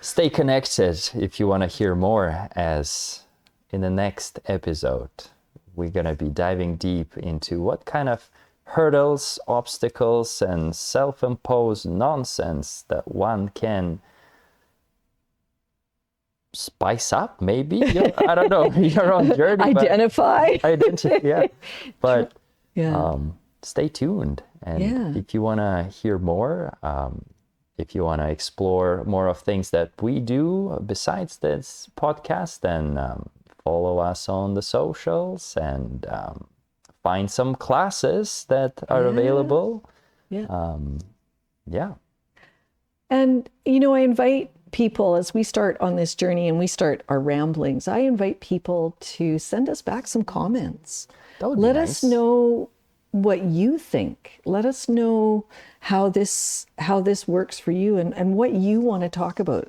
Stay connected if you want to hear more, as in the next episode, we're going to be diving deep into what kind of hurdles, obstacles, and self-imposed nonsense that one can spice up, maybe. I don't know, your own journey. Identify. But stay tuned. And if you want to hear more, if you want to explore more of things that we do besides this podcast, then follow us on the socials and find some classes that are available. And, I invite people, as we start on this journey and we start our ramblings, I invite people to send us back some comments. Let us know what you think. Let us know how this works for you, and what you want to talk about.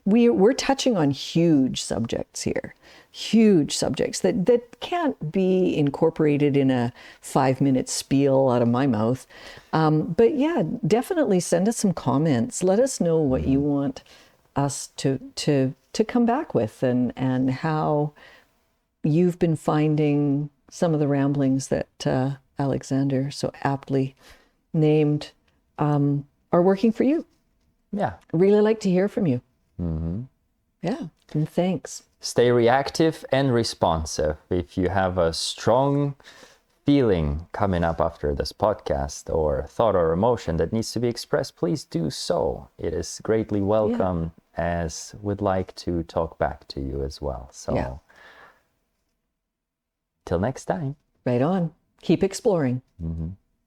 We're touching on huge subjects here, huge subjects that can't be incorporated in a 5-minute spiel out of my mouth. But yeah, definitely send us some comments. Let us know what you want us to come back with, and how you've been finding some of the ramblings that Alexander so aptly named are working for you. Yeah. I'd really like to hear from you. Yeah, and thanks. Stay reactive and responsive. If you have a strong feeling coming up after this podcast, or thought or emotion that needs to be expressed, please do so. It is greatly welcome, as we'd like to talk back to you as well. So till next time. Right on. Keep exploring. Mm-hmm.